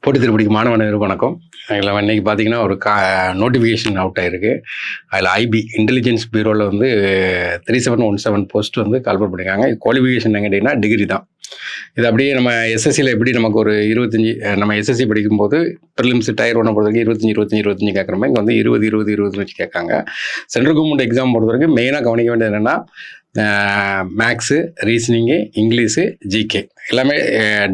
போட்டி திருப்படிக்கு மாணவர்கள் வணக்கம். அதில் இன்றைக்கி பார்த்தீங்கன்னா ஒரு நோட்டிஃபிகேஷன் அவுட் ஆகிருக்கு. அதில் ஐபி இன்டெலிஜென்ஸ் பியூரோவில் வந்து 3717 போஸ்ட் வந்து கால்பர் பண்ணியிருக்காங்க. குவாலிஃபிகேஷன் கேட்டிங்கன்னா டிகிரி தான். இது அப்படியே நம்ம எஸ்எஸ்சியில் எப்படி நமக்கு ஒரு 25 நம்ம எஸ்எஸ்சி படிக்கும்போது ப்ரிலிம்ஸ் டயர் 1 பொறுத்த வரைக்கும் 25 கேட்குறோமே, இங்கே வந்து 20 வச்சு கேட்காங்க. சென்ட்ரல் கவர்மெண்ட் எக்ஸாம் பொறுத்த வரைக்கும் மெயினாக கவனிக்க வேண்டியது என்னென்னா மேக்ஸு, ரீசனிங்கு, இங்கிலீஷு, ஜிகே எல்லாமே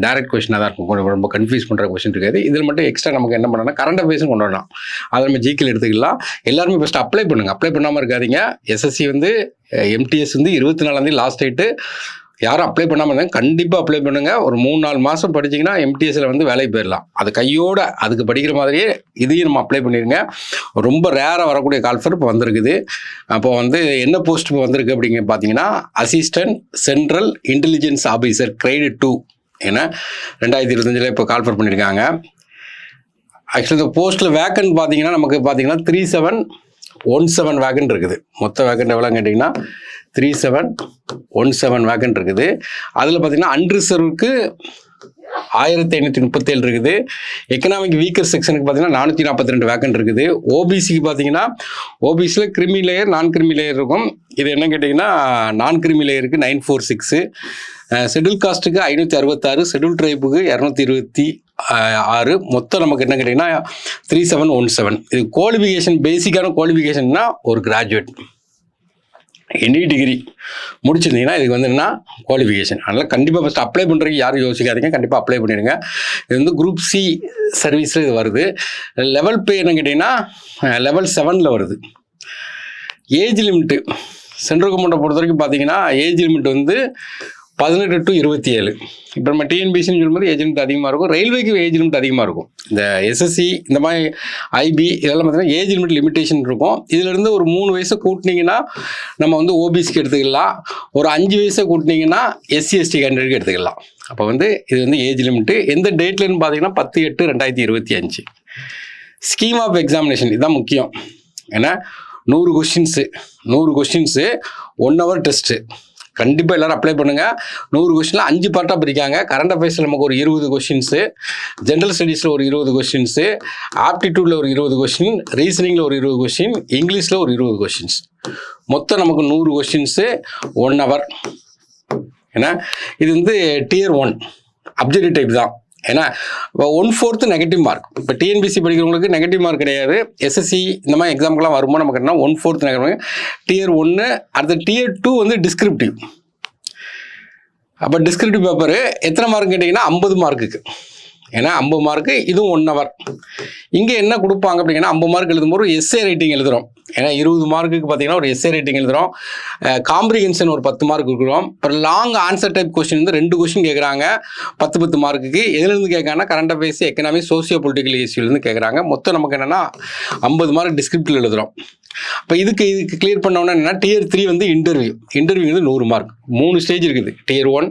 டைரக்ட் கொஸ்டினாக தான் இருக்கும். ரொம்ப கன்ஃபியூஸ் பண்ணுற கொஸ்டின் இருக்காது. இதில் மட்டும் எக்ஸ்ட்ரா நமக்கு என்ன பண்ணணும்னா கரண்ட் அஃபேர்ஸும் கொண்டு வரலாம். அதை நம்ம ஜிகேல எடுத்துக்கலாம். எல்லாருமே ஃபஸ்ட்டு அப்ளை பண்ணுங்கள். அப்ளை பண்ணாமல் இருக்காதிங்க. எஸ்எஸ்சி வந்து எம்டிஎஸ் வந்து 24 லாஸ்ட் டேட்டு. யாரும் அப்ளை பண்ணாமல் இருந்தாங்க, கண்டிப்பாக அப்ளை பண்ணுங்கள். ஒரு 3-4 மாதம் படிச்சிங்கன்னா எம்டிஎஸ்சில் வந்து வேலைக்கு போயிடலாம். அது கையோடு அதுக்கு படிக்கிற மாதிரியே இதையும் நம்ம அப்ளை பண்ணிடுங்க. ரொம்ப ரேராக வரக்கூடிய கால்ஃபர் இப்போ வந்திருக்குது. அப்போ வந்து என்ன போஸ்ட் இப்போ வந்திருக்கு அப்படிங்க பார்த்தீங்கன்னா, assistant central intelligence officer grade 2 ஏன்னா 2025 இப்போ கால்ஃபர் பண்ணியிருக்காங்க. ஆக்சுவலி இந்த போஸ்ட்டில் வேக்கன்ட் பார்த்தீங்கன்னா நமக்கு பார்த்தீங்கன்னா 3717 வேக்கன்ட் இருக்குது. மொத்த வேக்கன்ட் எவ்வளோன்னு கேட்டிங்கன்னா 3717 வேக்கன்ட் இருக்குது. அதில் பார்த்தீங்கன்னா அன்ரிசர்வுக்கு 1537 இருக்குது. எக்கனாமிக் வீக்கர் செக்ஷனுக்கு பார்த்தீங்கன்னா 442 வேக்கன்ட் இருக்குது. ஓபிசிக்கு பார்த்தீங்கன்னா ஓபிசியில் கிரிமி லேயர், நான் கிரிமி லேயர் இருக்கும். இது என்ன கேட்டிங்கன்னா நான் கிரிமி லேயருக்கு 946, ஷெட்யூல் காஸ்ட்டுக்கு 566, ஷெட்யூல் ட்ரைபுக்கு 226. மொத்தம் நமக்கு என்ன கேட்டிங்கன்னா 3717. இது குவாலிஃபிகேஷன், பேசிக்கான குவாலிஃபிகேஷன்னா ஒரு கிராஜுவேட் எனி டிகிரி முடிச்சிருந்தீங்கன்னா இதுக்கு வந்து என்ன குவாலிஃபிகேஷன். அதனால் கண்டிப்பாக ஃபஸ்ட்டு அப்ளை பண்ணுறதுக்கு யாரும் யோசிக்காதீங்க, கண்டிப்பாக அப்ளை பண்ணிடுங்க. இது வந்து குரூப் சி சர்வீஸில் இது வருது. லெவல் பே என்ன கேட்டிங்கன்னா லெவல் 7 வருது. ஏஜ் லிமிட்டு சென்ட்ரல் கவர்மெண்ட்டை பொறுத்த வரைக்கும் பார்த்தீங்கன்னா ஏஜ் லிமிட் வந்து 18 to 27. இப்போ நம்ம டிஎன்பிசின்னு சொல்லும்போது ஏஜ் லிமிட் அதிகமாக இருக்கும். ரயில்வேக்கு ஏஜ் லிமிட் அதிகமாக இருக்கும். இந்த எஸ்எஸ்சி இந்த மாதிரி ஐபி இதெல்லாம் பார்த்தீங்கன்னா ஏஜ் லிமிட் லிமிட்டேஷன் இருக்கும். இதிலிருந்து ஒரு 3 வயசை கூட்டினீங்கன்னா நம்ம வந்து ஓபிசிக்கு எடுத்துக்கலாம். ஒரு 5 வயசை கூட்டினீங்கன்னா எஸ்சி/எஸ்டி கேண்டிடேட்டுக்கு எடுத்துக்கலாம். அப்போ வந்து இது வந்து ஏஜ் லிமிட்டு. எந்த டேட்லன்னு பார்த்தீங்கன்னா 10/8/2025. ஸ்கீம் ஆஃப் எக்ஸாமினேஷன் இதுதான் முக்கியம். ஏன்னா 100 கொஸ்டின்ஸு 1 hour டெஸ்ட்டு. கண்டிப்பாக எல்லோரும் அப்ளை பண்ணுங்கள். 100 கொஸ்டினில் 5 பார்ட்டாக பிரிக்காங்க. கரண்ட் அஃபேர்ஸில் நமக்கு ஒரு 20 கொஸ்டின்ஸு, ஜென்ரல் ஸ்டடீஸில் ஒரு 20 கொஸ்டின்ஸு, ஆப்டிடியூடில் ஒரு 20 கொஸ்டின், ரீசனிங்கில் ஒரு 20 கொஸ்டின், இங்கிலீஷில் ஒரு 20 கொஸ்டின்ஸ். மொத்தம் நமக்கு 100 கொஸ்டின்ஸு 1 hour. ஏன்னா இது வந்து Tier 1 அப்ஜெக்டிவ் டைப் தான். ஏன்னா 1/4 நெகட்டிவ் மார்க். இப்போ டிஎன்பிசி படிக்கிறவங்களுக்கு நெகட்டிவ் மார்க் கிடையாது. எஸ்எஸ்சி இந்த மாதிரி எக்ஸாம்க்கெலாம் வரும்போது நமக்கு என்ன 1/4 நெகட்டிவ். Tier 1 அடுத்த Tier 2 வந்து டிஸ்கிரிப்டிவ். அப்போ டிஸ்கிரிப்டிவ் பேப்பரு எத்தனை மார்க் கேட்டிங்கன்னா 50 மார்க்குக்கு. ஏன்னா 50 மார்க்கு, இதுவும் 1 hour. இங்கே என்ன கொடுப்பாங்க அப்படிங்கன்னா 50 மார்க் எழுதும்போது ஒரு எஸ்ஏ ரைட்டிங் எழுதுகிறோம். ஏன்னா 20 மார்க்குக்கு பார்த்தீங்கன்னா ஒரு எஸ்ஏ ரைட்டிங் எழுதுகிறோம். காம்ப்ரிஹென்ஷன் ஒரு 10 மார்க் கொடுக்குறோம். அப்புறம் லாங் ஆன்சர் டைப் கொஸ்டின் வந்து 2 கொஸ்டின் கேட்குறாங்க 10 மார்க்குக்கு. எதுலேருந்து கேட்குறாங்கன்னா current affairs, economic, socio political இஷ்யூலேருந்து கேட்குறாங்க. மொத்தம் நமக்கு என்னென்னா 50 மார்க் டிஸ்கிரிப்டிவ் எழுதுகிறோம். இப்போ இதுக்கு கிளியர் பண்ணோன்னா என்னென்னா Tier 3 வந்து இன்டர்வியூ வந்து 100 மார்க். 3 ஸ்டேஜ் இருக்குது. Tier 1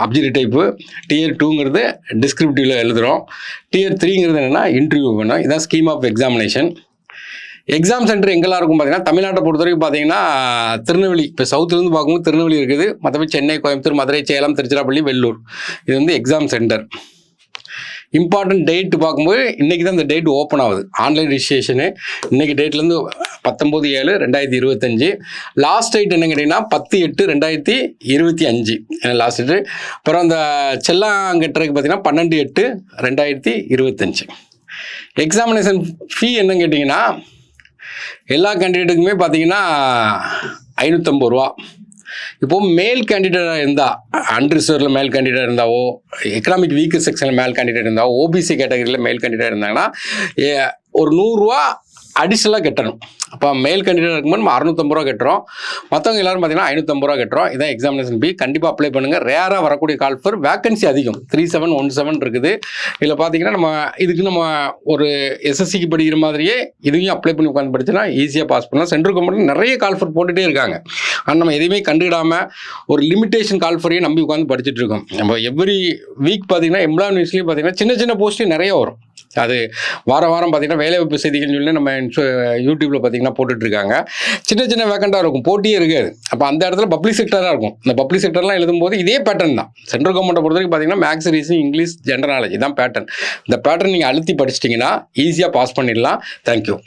அப்ஜெக்டிவ் டைப்பு, Tier 2ங்கிறது டிஸ்கிரிப்டிவில் எழுதுகிறோம், Tier 3ங்கிறது என்னென்னா இன்டர்வியூ வேணும். இதுதான் scheme of examination. Exam centre எங்கெல்லாம் இருக்கும் பார்த்தீங்கன்னா தமிழ்நாட்டை பொறுத்த வரைக்கும் பார்த்தீங்கன்னா திருநெல்வேலி, இப்போ சவுத்துலேருந்து பார்க்கும்போது திருநெல்வேலி இருக்குது. மற்றபடி சென்னை, கோயம்புத்தூர், மதுரை, சேலம், திருச்சிராப்பள்ளி, வெள்ளூர் இது வந்து எக்ஸாம் சென்டர். இம்பார்ட்டன்ட் டேட்டு பார்க்கும்போது இன்றைக்கி தான் இந்த டேட் ஓப்பன் ஆகுது. ஆன்லைன் ரிஜிஸ்ட்ரேஷனு இன்றைக்கி டேட்லேருந்து 19/7/2025. லாஸ்ட் டேட் என்ன கேட்டிங்கன்னா 10/8/2025 ஏன்னா லாஸ்ட் டேட்டு. அப்புறம் அந்த செல்லாங்கட்டுறதுக்கு பார்த்தீங்கன்னா 12/8/2025. எக்ஸாமினேஷன் ஃபீ என்னன்னு கேட்டிங்கன்னா எல்லா கேண்டிடேட்டுக்குமே பார்த்தீங்கன்னா 550 ரூபா. இப்போது மேல் கேண்டிடேட்டாக இருந்தால், அன்ரிசர்வில் மேல் கேண்டிடேட் இருந்தாவோ, எக்கனாமிக் வீக்கர் செக்ஷனில் மேல் கேண்டிடேட் இருந்தாவோ, ஓபிசி கேட்டகரியில் மேல் கேண்டிடேட் இருந்தாங்கன்னா ஒரு 100 ரூபா அடிஷ்னலாக கட்டணும். அப்போ மேல் கேண்டிடேட் இருக்கும்போது நம்ம 650 ரூபா கட்டுறோம். மற்றவங்க எல்லோரும் பார்த்தீங்கன்னா 550 ரூபா கட்டுறோம். இதான் எக்ஸாமினேஷன் ஃபீ. கண்டிப்பாக அப்ளை பண்ணுங்கள். ரேராக வரக்கூடிய கால்ஃபர், வேக்கன்சி அதிகம் 3717 இருக்குது. இதில் பார்த்தீங்கன்னா நம்ம ஒரு எஸ்எஸ்சிக்கு படிக்கிற மாதிரியே இதையும் அப்ளை பண்ணி உட்காந்து படிச்சுன்னா ஈஸியாக பாஸ் பண்ணலாம். சென்ட்ரல் கவர்மெண்ட் நிறைய கால்ஃபர் போட்டுகிட்டே இருக்காங்க. ஆனால் நம்ம எதையுமே கண்டுக்கிடாமல் ஒரு லிமிட்டேஷன் கால்ஃபரையும் நம்பி உட்காந்து படிச்சுட்டு இருக்கோம். நம்ம எவ்ரி வீக் பார்த்தீங்கன்னா எம்ப்ளாய்மெண்ட் நியூஸ்லேயும் பார்த்தீங்கன்னா சின்ன போஸ்ட்டு நிறைய வரும். அது வாரம் பார்த்தீங்கன்னா வேலைவாய்ப்பு செய்திகள்னு சொல்லி நம்ம யூடியூப்பில் பார்த்தீங்கன்னா போட்டுட்ருக்காங்க. சின்ன சின்ன வேக்கண்டாக இருக்கும், போட்டியே இருக்காது. அப்போ அந்த இடத்துல பப்ளிக் செக்டராக இருக்கும். இந்த பப்ளிக் செக்டர்லாம் எழுதும்போது இதே பேட்டர்ன் தான். சென்ட்ரல் கவர்மெண்ட்டை பொறுத்த வரைக்கும் பார்த்தீங்கன்னா maths, reasoning, English, general knowledge தான் பேட்டர்ன். இந்த பேட்டர்ன் நீங்கள் அழுத்தி படிச்சிட்டிங்கன்னா ஈஸியாக பாஸ் பண்ணிடலாம். தேங்க்யூ.